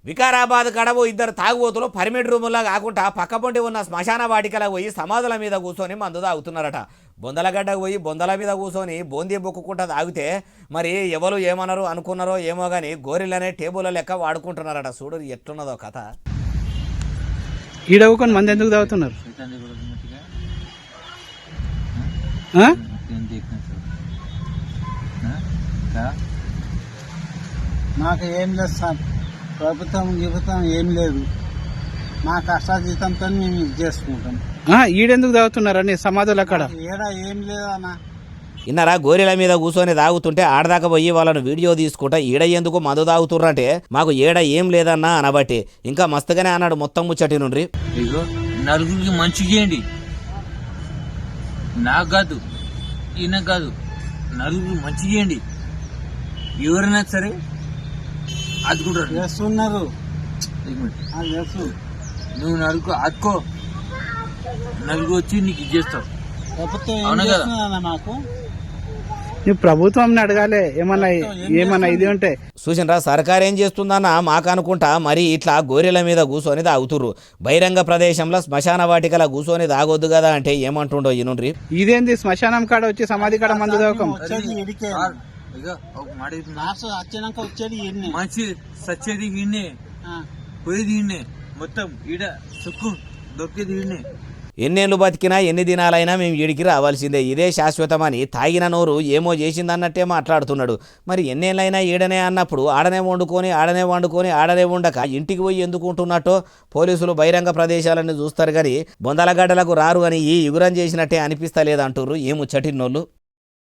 వికారాబాద్ కడవు ఇద్దరు తాగుబోతులు పర్మిట్ రూముల్లా కాకుండా పక్కపొంటి ఉన్న శ్మశాన వాటికలకు పోయి సమాధుల మీద కూర్చొని మందు తాగుతున్నారట. బొందలగడ్డకు పోయి బొందల మీద కూర్చొని బోందీ బొక్కుకుంటా తాగితే మరి ఎవరు ఏమన్నారు అనుకున్నారో ఏమో కానీ గోరిల్లనే టేబుల్ లెక్క వాడుకుంటున్నారట. చూడు ఎట్లున్నదో కథ. ఈడవుకొని మంది ఎందుకు తాగుతున్నారు? మాకు ఏం లేదు సార్, ప్రభుత్వం ఏం లేదు, మా కష్టాజీతంతో మేము ఇది చేసుకుంటాం. ఈడెందుకు తాగుతున్నారని సమాధులు అక్కడ ఏడా ఏం లేదన్నా. ఇన్నరా గోరెల మీద కూర్చొని తాగుతుంటే ఆడదాకా పోయి వాళ్ళను వీడియో తీసుకుంటా ఈడ ఎందుకు మందు తాగుతుర్రంటే మాకు ఏడ ఏం లేదన్నా అనబట్టి ఇంకా మస్తుగానే అన్నాడు మొత్తం ముచ్చటి నుండి. ఇగో నలుగురికి మంచి చేయండి, నాకు కాదు ఈయన కాదు, నలుగురికి మంచి చేయండి, ఎవరైనా సరే అదుకుంటారు చేస్తున్నారు. నువ్వు నలుగు అదుకో, నలుగు వచ్చి నీకు ఇది చేస్తావు. ప్రభుత్వం ఏం అవునా కదా? చేస్తుందన్నా మాకు? నువ్వు ప్రభుత్వం అడగాలి ఏమన్నా ఇది ఉంటే. చూసినరా సర్కార్ ఏం చేస్తుందన్న మాకు అనుకుంటా మరి ఇట్లా గోరెల మీద కూర్చొని తాగుతుర్రు. బహిరంగ ప్రదేశంలో శ్మశాన వాటికల కూర్చొని తాగొద్దు కదా అంటే ఏమంటుండో ఈ నుండి. ఇదేంది శ్మశానం కాడ వచ్చి సమాధి కాడ మందు తాగకం? వచ్చేది ఇడికే. ఇగో ఒక మాట చెప్తున్నా. నాసు వచ్చినాక వచ్చేది ఈయన్నే. మంచి సచ్చేది ఈయన్నే, పోయేది ఈయన్నే, మొత్తం ఈడ సుక్కు దొక్కేది ఈయన్నే. ఎన్నేళ్ళు బతికినా ఎన్ని దినాలైనా మేము ఈడికి రావాల్సిందే, ఇదే శాశ్వతమని తాగిన నోరు ఏమో చేసిందన్నట్టే మాట్లాడుతున్నాడు. మరి ఎన్నేళ్ళైనా ఈడనే అన్నప్పుడు ఆడనే వండుకొని ఆడనే ఉండక ఇంటికి పోయి ఎందుకు ఉంటున్నట్టో పోలీసులు బహిరంగ ప్రదేశాలను చూస్తారు కానీ బొందలగడ్డలకు రారు అని ఈ యుగురం చేసినట్టే అనిపిస్తలేదంటుర్రు ఈ ముచ్చటిన్నోళ్ళు.